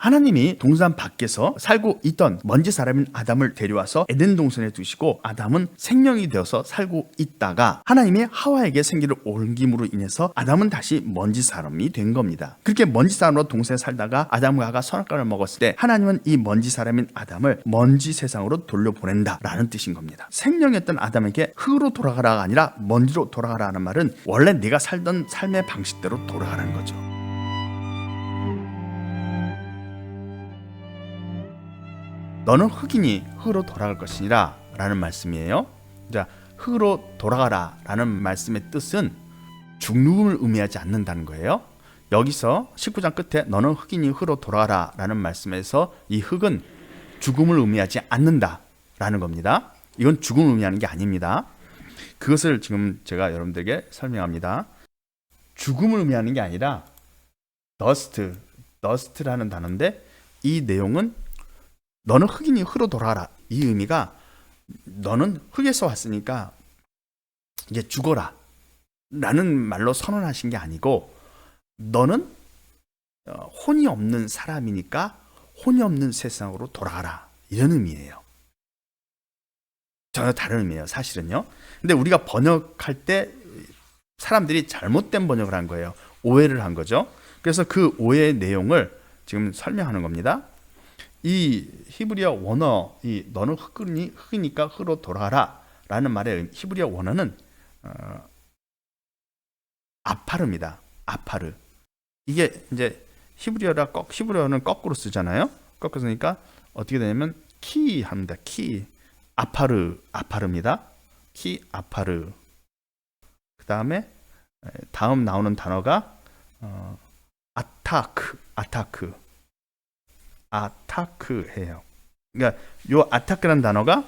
하나님이 동산 밖에서 살고 있던 먼지 사람인 아담을 데려와서 에덴 동산에 두시고 아담은 생명이 되어서 살고 있다가 하나님이 하와에게 생기를 옮김으로 인해서 아담은 다시 먼지 사람이 된 겁니다. 그렇게 먼지 사람으로 동산에 살다가 아담과 하와가 선악과를 먹었을 때 하나님은 이 먼지 사람인 아담을 먼지 세상으로 돌려보낸다라는 뜻인 겁니다. 생명이었던 아담에게 흙으로 돌아가라가 아니라 먼지로 돌아가라는 말은 원래 내가 살던 삶의 방식대로 돌아가라는 거죠. 너는 흙이니 흙으로 돌아갈 것이니라 라는 말씀이에요. 자, 흙으로 돌아가라 라는 말씀의 뜻은 죽음을 의미하지 않는다는 거예요. 여기서 19장 끝에 너는 흙이니 흙으로 돌아가라 라는 말씀에서 이 흙은 죽음을 의미하지 않는다 라는 겁니다. 이건 죽음을 의미하는 게 아닙니다. 그것을 지금 제가 여러분들에게 설명합니다. 죽음을 의미하는 게 아니라 dust라는 단어인데 이 내용은 너는 흙이니 흙으로 돌아가라. 이 의미가 너는 흙에서 왔으니까 이제 죽어라 라는 말로 선언하신 게 아니고 너는 혼이 없는 사람이니까 혼이 없는 세상으로 돌아가라 이런 의미예요. 전혀 다른 의미예요 사실은요. 근데 우리가 번역할 때 사람들이 잘못된 번역을 한 거예요. 오해를 한 거죠. 그래서 그 오해의 내용을 지금 설명하는 겁니다. 이 히브리어 원어, 이 너는 흙이니까 흙으로 돌아가라 라는 말의 히브리어 원어는 아파르입니다. 아파르. 이게 이제 히브리어는 거꾸로 쓰잖아요. 거꾸로 쓰니까 어떻게 되냐면 키 합니다. 키 아파르입니다. 키 아파르. 그 다음에 다음 나오는 단어가 아타크해요. 그러니까 요 아타크라는 단어가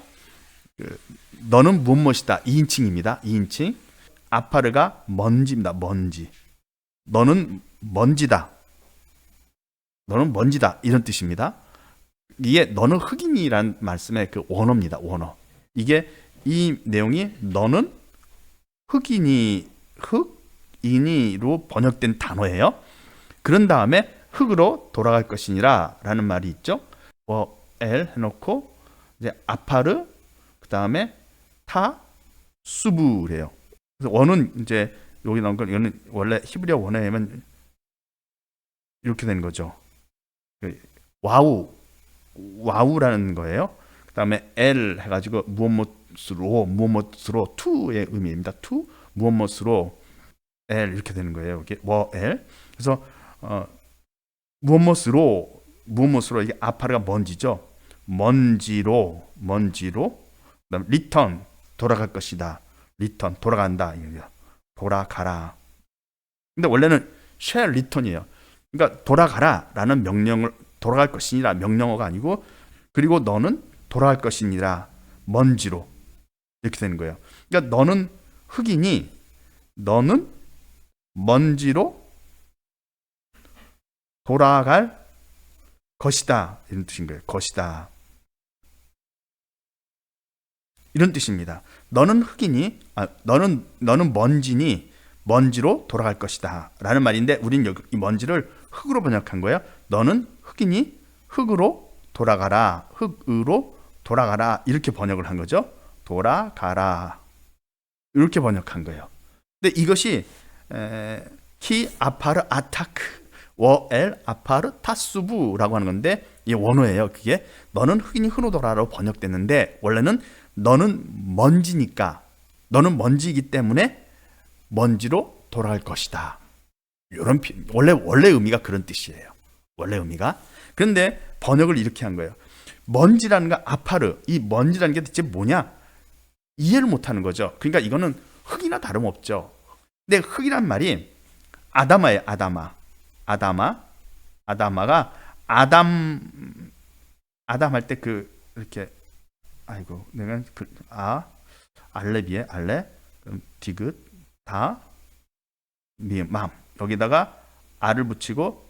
너는 무엇이다 2인칭입니다. 2인칭. 아파르가 먼지입니다. 먼지. 너는 먼지다. 너는 먼지다 이런 뜻입니다. 이게 너는 흙이니라는 말씀의 그 원어입니다. 원어. 이게 이 내용이 너는 흙이니로 번역된 단어예요. 그런 다음에 흙으로 돌아갈 것이니라 라는 말이 있죠. 엘 해놓고 이제 아파르 그 다음에 타 수부래요. 그래서 원은 이제 여기 나온 건 이거는 원래 히브리어 원어에는 이렇게 되는 거죠. 와우라는 거예요. 그 다음에 엘 해가지고 무엇으로 투의 의미입니다. 투 무엇으로 엘 이렇게 되는 거예요. 이게 엘. 그래서 무엇으로 이게 아파르가 먼지죠. 먼지로 그다음 리턴 돌아갈 것이다. 리턴 돌아간다. 돌아가라. 근데 원래는 shall return이에요. 그러니까 돌아가라라는 명령을 돌아갈 것이니라 명령어가 아니고 그리고 너는 돌아갈 것이니라 먼지로 이렇게 되는 거예요. 그러니까 너는 흙이니 너는 먼지로 돌아갈 것이다 이런 뜻인 거예요. 것이다 이런 뜻입니다. 너는 흙이니 너는 먼지니 먼지로 돌아갈 것이다 라는 말인데 우린 여기 이 먼지를 흙으로 번역한 거예요. 너는 흙이니 흙으로 돌아가라. 흙으로 돌아가라 이렇게 번역을 한 거죠. 돌아가라 이렇게 번역한 거예요. 근데 이것이 키 아파르 아타크 워엘 아파르 타수부라고 하는 건데 이 원어예요. 그게 너는 흙이니 흙으로 돌아라로 번역됐는데 원래는 너는 먼지니까 너는 먼지이기 때문에 먼지로 돌아갈 것이다. 이런 원래 의미가 그런 뜻이에요. 원래 의미가. 그런데 번역을 이렇게 한 거예요. 먼지라는 거 아파르 이 먼지라는 게 대체 뭐냐 이해를 못하는 거죠. 그러니까 이거는 흙이나 다름없죠. 근데 흙이란 말이 아다마예요. 아다마가 아담 할 때 이렇게 아이고 내가 알레비에 알레 디귿 다 미음 맘 여기다가 아를 붙이고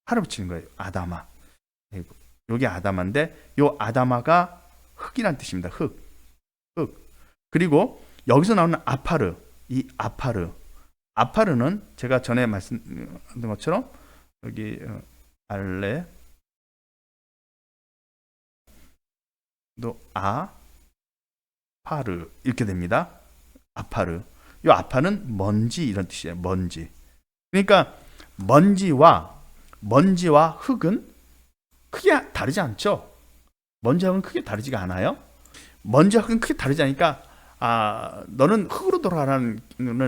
하를 붙이는 거예요. 아다마. 여기 아다마인데 요 아다마가 흙이란 뜻입니다. 흙. 그리고 여기서 나오는 아파르 이 아파르는 제가 전에 말씀드린 것처럼 여기 알레 또 아파르 이렇게 됩니다. 아파르. 이 아파는 먼지 이런 뜻이에요. 먼지. 그러니까 먼지와 흙은 크게 다르지 않죠. 먼지와 흙은 크게 다르지가 않아요. 먼지와 흙은 크게 다르지 않으니까 너는 흙으로 돌아가라는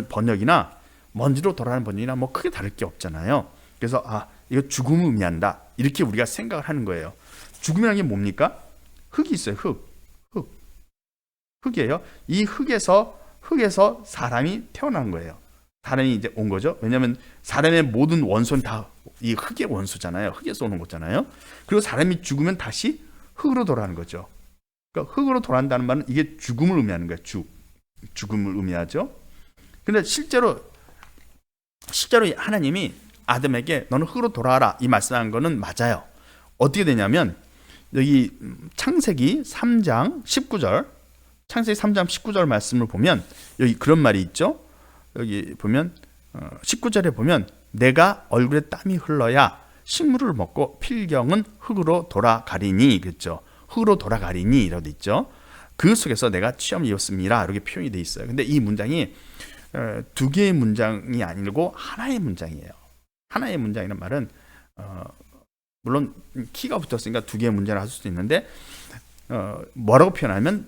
번역이나 먼지로 돌아가는 번역이나 뭐 크게 다를 게 없잖아요. 그래서 이거 죽음을 의미한다 이렇게 우리가 생각을 하는 거예요. 죽음이라는 게 뭡니까? 흙이 있어요. 흙이에요. 이 흙에서 사람이 태어난 거예요. 사람이 이제 온 거죠. 왜냐하면 사람의 모든 원소는 다 이 흙의 원소잖아요. 흙에서 오는 거잖아요. 그리고 사람이 죽으면 다시 흙으로 돌아가는 거죠. 그러니까 흙으로 돌아간다는 말은 이게 죽음을 의미하는 거예요. 죽음을 의미하죠. 근데 실제로 하나님이 아담에게 너는 흙으로 돌아가라 이 말씀한 거는 맞아요. 어떻게 되냐면 여기 창세기 3장 19절 창세기 3장 19절 말씀을 보면 여기 그런 말이 있죠. 여기 보면 19절에 보면 내가 얼굴에 땀이 흘러야 식물을 먹고 필경은 흙으로 돌아가리니 그렇죠. 흙으로 돌아가리니 이라고 있죠. 그 속에서 내가 취함을 입었습니다. 이렇게 표현이 돼 있어요. 근데 이 문장이 두 개의 문장이 아니고 하나의 문장이에요. 하나의 문장이라는 말은 물론 키가 붙었으니까 두 개의 문장을 할 수도 있는데 뭐라고 표현하면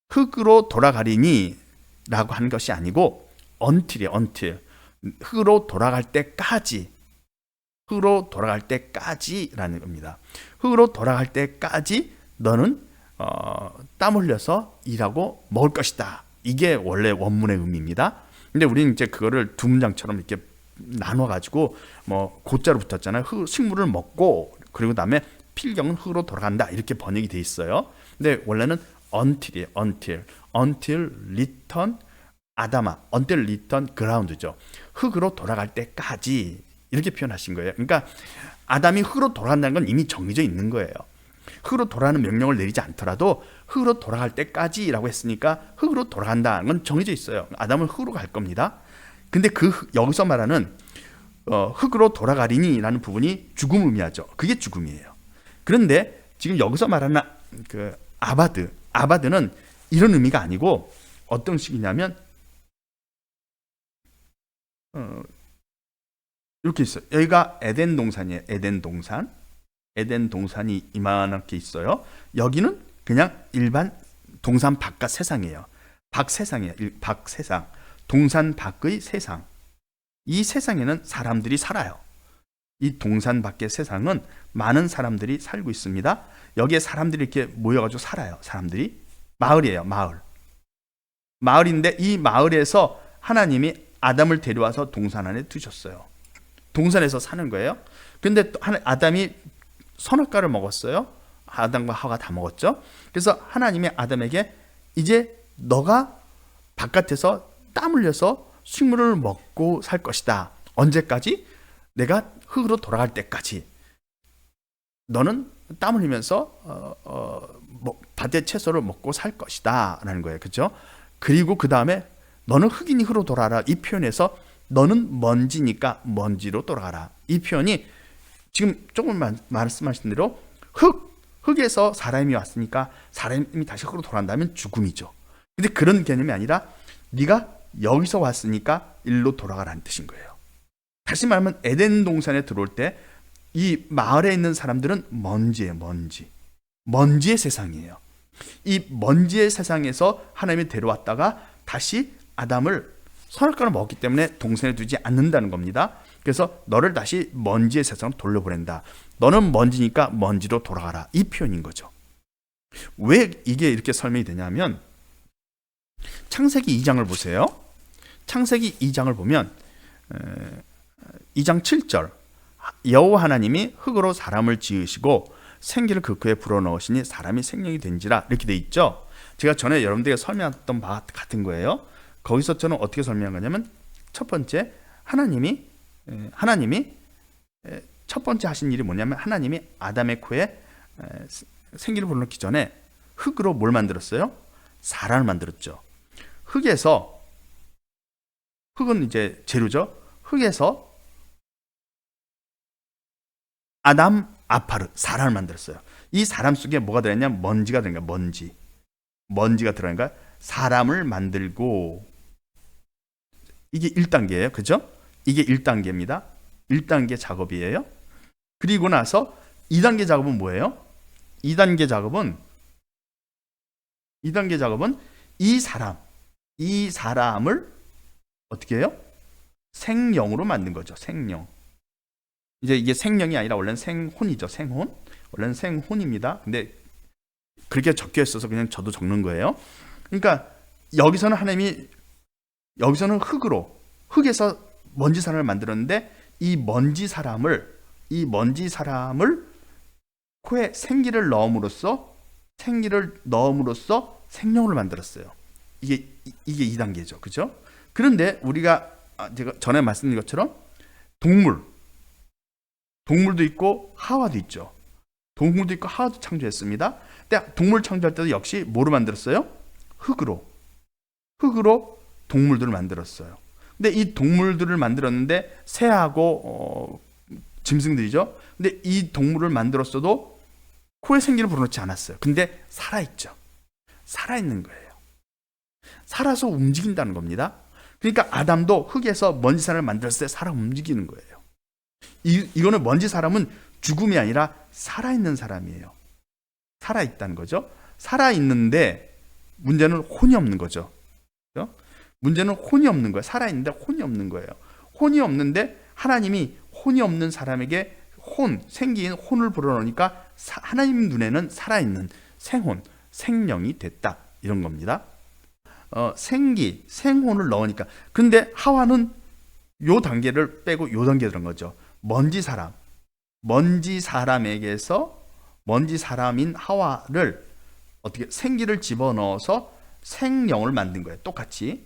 흙으로 돌아가리니 라고 하는 것이 아니고 until이에요. 흙으로 돌아갈 때까지라는 겁니다. 흙으로 돌아갈 때까지 너는 땀 흘려서 일하고 먹을 것이다. 이게 원래 원문의 의미입니다. 근데 우리는 이제 그거를 두 문장처럼 이렇게 나눠 가지고 뭐 고자로 붙었잖아요. 식물을 먹고 그리고 그다음에 필경은 흙으로 돌아간다 이렇게 번역이 돼 있어요. 근데 원래는 until이에요. until return 아담아, until return ground죠. 흙으로 돌아갈 때까지 이렇게 표현하신 거예요. 그러니까 아담이 흙으로 돌아간다는 건 이미 정해져 있는 거예요. 흙으로 돌아가는 명령을 내리지 않더라도 흙으로 돌아갈 때까지라고 했으니까 흙으로 돌아간다는 건 정해져 있어요. 아담은 흙으로 갈 겁니다. 근데 여기서 말하는 흙으로 돌아가리니라는 부분이 죽음을 의미하죠. 그게 죽음이에요. 그런데 지금 여기서 말하는 그 아바드는 이런 의미가 아니고 어떤 식이냐면 이렇게 있어요. 여기가 에덴 동산이에요. 에덴 동산이 이만하게 있어요. 여기는 그냥 일반 동산 바깥 세상이에요. 박세상이에요. 박세상. 동산 밖의 세상. 이 세상에는 사람들이 살아요. 이 동산 밖의 세상은 많은 사람들이 살고 있습니다. 여기에 사람들이 이렇게 모여가지고 살아요. 사람들이. 마을이에요. 마을인데 이 마을에서 하나님이 아담을 데려와서 동산 안에 두셨어요. 동산에서 사는 거예요. 근데 아담이 선악과를 먹었어요. 아담과 하와가 다 먹었죠. 그래서 하나님이 아담에게 이제 너가 바깥에서 땀 흘려서 식물을 먹고 살 것이다. 언제까지? 내가 흙으로 돌아갈 때까지. 너는 땀 흘리면서 밭의 채소를 먹고 살 것이다 라는 거예요. 그렇죠? 그리고 그 다음에 너는 흙이니 흙으로 돌아가라. 이 표현에서 너는 먼지니까 먼지로 돌아가라. 이 표현이 지금 조금 말씀하신 대로 흙에서 사람이 왔으니까 사람이 다시 흙으로 돌아간다면 죽음이죠. 근데 그런 개념이 아니라 네가 여기서 왔으니까 일로 돌아가라는 뜻인 거예요. 다시 말하면 에덴 동산에 들어올 때 이 마을에 있는 사람들은 먼지예요. 먼지의 세상이에요. 이 먼지의 세상에서 하나님이 데려왔다가 다시 아담을 선악과를 먹기 때문에 동산에 두지 않는다는 겁니다. 그래서 너를 다시 먼지의 세상으로 돌려보낸다. 너는 먼지니까 먼지로 돌아가라. 이 표현인 거죠. 왜 이게 이렇게 설명이 되냐면 창세기 2장을 보세요. 창세기 2장을 보면 2장 7절 여호와 하나님이 흙으로 사람을 지으시고 생기를 그 코에 불어넣으시니 사람이 생명이 된지라 이렇게 돼 있죠. 제가 전에 여러분들에게 설명했던 바와 같은 거예요. 거기서 저는 어떻게 설명한 거냐면 첫 번째 하나님이 첫 번째 하신 일이 뭐냐면 하나님이 아담의 코에 생기를 불어넣기 전에 흙으로 뭘 만들었어요? 사람을 만들었죠. 흙은 이제 재료죠. 흙에서 아담 아파르 사람을 만들었어요. 이 사람 속에 뭐가 들어있냐? 먼지가 들어있는 거야. 먼지가 들어있는 거야. 사람을 만들고, 이게 1단계예요. 그죠? 이게 1단계입니다. 1단계 작업이에요. 그리고 나서 2단계 작업은 뭐예요? 2단계 작업은 이 사람을 어떻게 해요? 생령으로 만든 거죠. 생령. 이제 이게 생령이 아니라 원래는 생혼이죠. 생혼. 원래는 생혼입니다. 근데 그렇게 적혀 있어서 그냥 저도 적는 거예요. 그러니까 여기서는 하나님이 여기서는 흙에서 먼지 사람을 만들었는데 이 먼지 사람을 코에 생기를 넣음으로써 생명을 만들었어요. 이게 2단계죠. 그죠? 그런데 우리가 제가 전에 말씀드린 것처럼 동물도 있고 하와도 있죠. 동물도 있고 하와도 창조했습니다. 근데 동물 창조할 때도 역시 뭐로 만들었어요? 흙으로 동물들을 만들었어요. 근데 이 동물들을 만들었는데 새하고 짐승들이죠. 근데 이 동물을 만들었어도 코에 생기를 불어넣지 않았어요. 근데 살아있죠. 살아있는 거예요. 살아서 움직인다는 겁니다. 그러니까 아담도 흙에서 먼지 사람을 만들었을 때 살아 움직이는 거예요. 이거는 먼지 사람은 죽음이 아니라 살아있는 사람이에요. 살아있다는 거죠. 살아있는데 문제는 혼이 없는 거죠. 그렇죠? 문제는 혼이 없는 거예요. 살아있는데 혼이 없는 거예요. 혼이 없는데 하나님이 혼이 없는 사람에게 생긴 혼을 불어넣으니까 하나님 눈에는 살아있는 생령이 됐다. 이런 겁니다. 생혼을 넣으니까. 근데 하와는 요 단계를 빼고 요 단계에 들어간 거죠. 먼지 사람인 하와를 어떻게 생기를 집어넣어서 생령을 만든 거예요. 똑같이.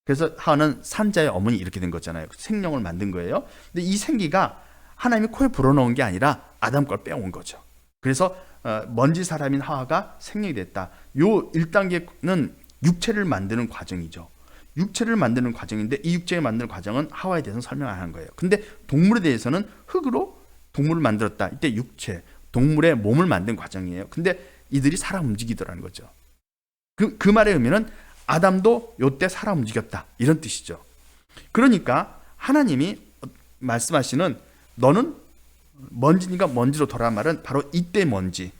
그래서 하와는 산자의 어머니 이렇게 된 거잖아요. 생령을 만든 거예요. 근데 이 생기가 하나님이 코에 불어넣은 게 아니라 아담 걸 빼온 거죠. 그래서 먼지 사람인 하와가 생령이 됐다. 요 1단계는 육체를 만드는 과정이죠. 육체를 만드는 과정인데 이 육체를 만드는 과정은 하와에 대해서는 설명 안 한 거예요. 근데 동물에 대해서는 흙으로 동물을 만들었다. 이때 육체, 동물의 몸을 만든 과정이에요. 근데 이들이 살아 움직이더라는 거죠. 그 말의 의미는 아담도 요때 살아 움직였다. 이런 뜻이죠. 그러니까 하나님이 말씀하시는 너는 먼지니까 먼지로 돌아간 말은 바로 이때 먼지를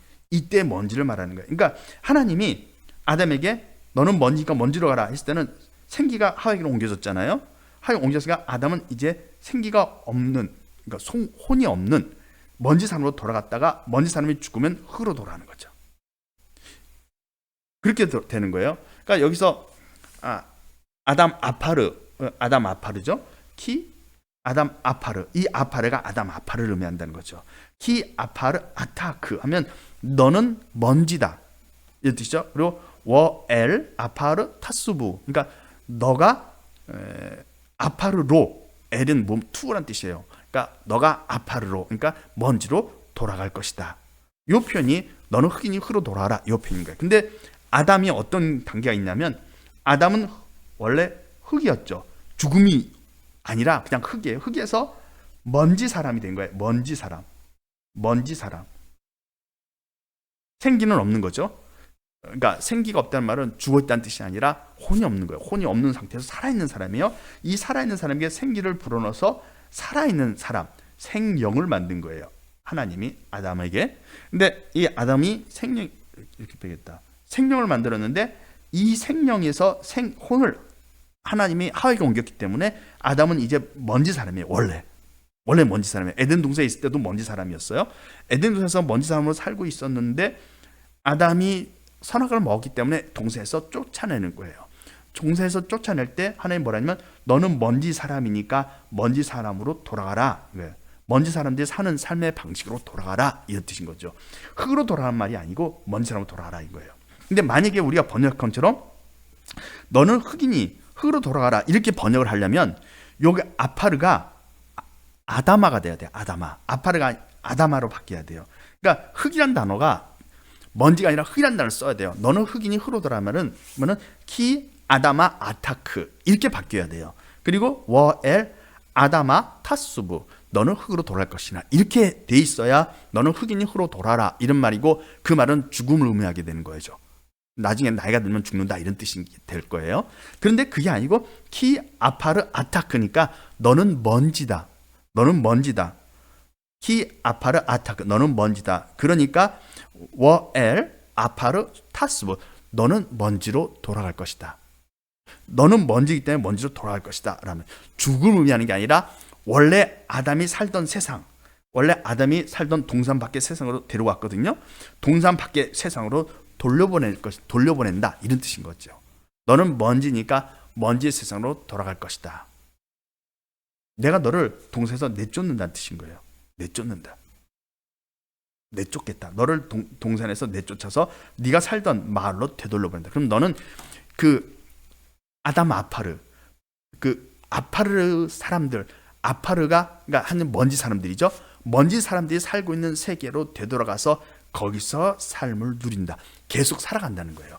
말하는 거예요. 그러니까 하나님이 아담에게 너는 먼지니까 먼지로 가라 했을 때는 생기가 하와에게로 옮겨졌잖아요. 하와에게 옮겨졌으니까 아담은 이제 생기가 없는, 그러니까 혼이 없는 먼지 사람으로 돌아갔다가 먼지 사람이 죽으면 흙으로 돌아가는 거죠. 그렇게 되는 거예요. 그러니까 여기서 아담 아파르죠. 아담 아파르. 이 아파르가 아담 아파르를 의미한다는 거죠. 키 아파르 아타크 하면 너는 먼지다. 이런 뜻이죠. 그리고 워엘 아파르 타수부. 그러니까 너가 아파르로, 엘은 몸 투란 뜻이에요. 그러니까 너가 아파르로, 그러니까 먼지로 돌아갈 것이다. 이 표현이 너는 흙이니 흙으로 돌아가라. 이 표현인 거예요. 근데 아담이 어떤 단계가 있냐면 아담은 원래 흙이었죠. 죽음이 아니라 그냥 흙이에요. 흙에서 먼지 사람이 된 거예요. 먼지 사람. 생기는 없는 거죠. 그러니까 생기가 없다는 말은 죽어있다는 뜻이 아니라 혼이 없는 거예요. 혼이 없는 상태에서 살아있는 사람이에요. 이 살아있는 사람에게 생기를 불어넣어서 살아있는 사람, 생령을 만든 거예요. 하나님이 아담에게. 근데 이 아담이 이렇게 빼겠다. 생령을 만들었는데 이 생령에서 혼을 하나님이 하와에게 옮겼기 때문에 아담은 이제 먼지 사람이에요. 원래 먼지 사람이에요. 에덴 동산에 있을 때도 먼지 사람이었어요. 에덴 동산에서 먼지 사람으로 살고 있었는데 아담이 선악을 먹었기 때문에 동산에서 쫓아내는 거예요. 동산에서 쫓아낼 때 하나님이 뭐라냐면 너는 먼지 사람이니까 먼지 사람으로 돌아가라. 먼지 사람들이 사는 삶의 방식으로 돌아가라. 이런 뜻인 거죠. 흙으로 돌아가는 말이 아니고 먼지 사람으로 돌아가라 인 거예요. 근데 만약에 우리가 번역한 것처럼 너는 흙이니 흙으로 돌아가라 이렇게 번역을 하려면 여기 아파르가 아다마가 돼야 돼요. 아파르가 아다마로 바뀌어야 돼요. 그러니까 흙이란 단어가 먼지가 아니라 흙이란 단어를 써야 돼요. 너는 흙이니 흙으로 돌아가면은 키 아다마 아타크 이렇게 바뀌어야 돼요. 그리고 워엘 아다마 타수부 너는 흙으로 돌아갈 것이나 이렇게 돼 있어야 너는 흙이니 흙으로 돌아라 이런 말이고 그 말은 죽음을 의미하게 되는 거죠. 나중에 나이가 들면 죽는다 이런 뜻이 될 거예요. 그런데 그게 아니고 키 아파르 아타크니까 너는 먼지다. 너는 먼지다. 키 아파르 아타크 너는 먼지다. 그러니까 워엘 아파르 타스부 너는 먼지로 돌아갈 것이다. 너는 먼지이기 때문에 먼지로 돌아갈 것이다. 라면 죽음을 의미하는 게 아니라 원래 아담이 살던 세상, 원래 아담이 살던 동산 밖의 세상으로 데려왔거든요. 동산 밖의 세상으로 돌려보낸다 이런 뜻인 거죠. 너는 먼지니까 먼지의 세상으로 돌아갈 것이다. 내가 너를 동산에서 내쫓는다는 뜻인 거예요. 내쫓는다. 내쫓겠다. 너를 동산에서 내쫓아서 네가 살던 마을로 되돌려보낸다. 그럼 너는 그 아담 아파르, 그 아파르 사람들, 아파르가 그러니까 하는 먼지 사람들이죠. 먼지 사람들이 살고 있는 세계로 되돌아가서 거기서 삶을 누린다. 계속 살아간다는 거예요.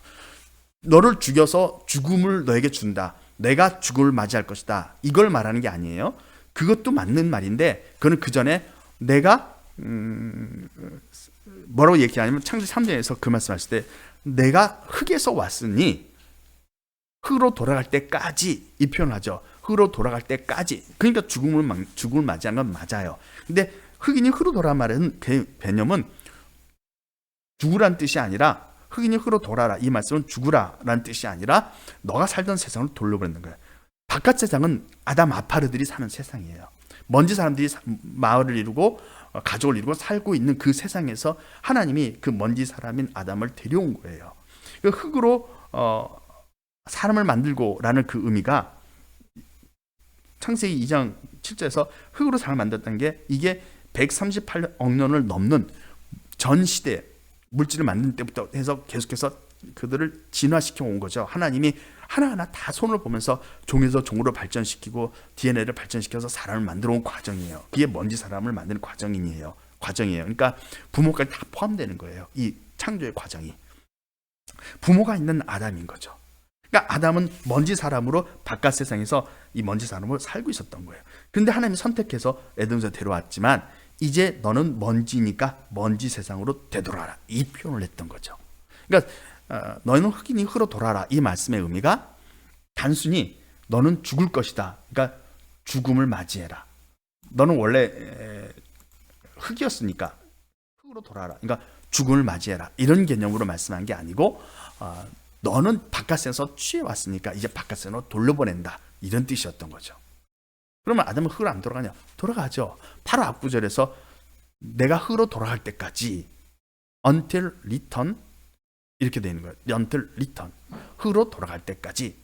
너를 죽여서 죽음을 너에게 준다. 내가 죽음을 맞이할 것이다. 이걸 말하는 게 아니에요. 그것도 맞는 말인데 그는 그 전에 내가 뭐라고 얘기하냐면 창세기 3장에서 그 말씀하실 때 내가 흙에서 왔으니 흙으로 돌아갈 때까지 이 표현을 하죠. 흙으로 돌아갈 때까지. 그러니까 죽음을 맞이하는 건 맞아요. 근데 흙이니 흙으로 돌아가는 말은 개념은 죽으라는 뜻이 아니라 흙이니 흙으로 돌아라. 이 말씀은 죽으라라는 뜻이 아니라 너가 살던 세상을 돌려보내는 거예요. 바깥 세상은 아담 아파르들이 사는 세상이에요. 먼지 사람들이 마을을 이루고 가족을 이루고 살고 있는 그 세상에서 하나님이 그 먼지 사람인 아담을 데려온 거예요. 그 흙으로 사람을 만들고라는 그 의미가 창세기 2장 7절에서 흙으로 사람을 만들었다는 게 이게 138억 년을 넘는 전 시대 물질을 만든 때부터 해서 계속해서 그들을 진화시켜 온 거죠. 하나님이 하나하나 다 손을 보면서 종에서 종으로 발전시키고 DNA를 발전시켜서 사람을 만들어 온 과정이에요. 그게 먼지 사람을 만드는 과정이에요. 그러니까 부모까지 다 포함되는 거예요. 이 창조의 과정이. 부모가 있는 아담인 거죠. 그러니까 아담은 먼지 사람으로 바깥 세상에서 이 먼지 사람으로 살고 있었던 거예요. 그런데 하나님이 선택해서 에덴에서 데려왔지만 이제 너는 먼지니까 먼지 세상으로 되돌아라. 이 표현을 했던 거죠. 그러니까 너는 흙이니 흙으로 돌아라. 이 말씀의 의미가 단순히 너는 죽을 것이다. 그러니까 죽음을 맞이해라. 너는 원래 흙이었으니까 흙으로 돌아라. 그러니까 죽음을 맞이해라. 이런 개념으로 말씀한 게 아니고 너는 바깥에서 취해왔으니까 이제 바깥으로 돌려보낸다. 이런 뜻이었던 거죠. 그러면 아담은 흙으로 안 돌아가냐? 돌아가죠. 바로 앞구절에서 내가 흙으로 돌아갈 때까지 until return 이렇게 되어 있는 거예요. until return 흙으로 돌아갈 때까지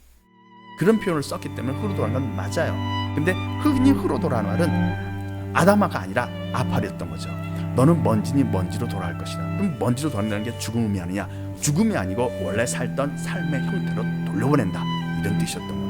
그런 표현을 썼기 때문에 흙으로 돌아가는 건 맞아요. 근데 흙이니 흙으로 돌아가는 말은 아담아가 아니라 아팔이었던 거죠. 너는 먼지니 먼지로 돌아갈 것이다. 그럼 먼지로 돌아간다는 게 죽음이 아니냐? 죽음이 아니고 원래 살던 삶의 형태로 돌려보낸다. 이런 뜻이었던 거예요.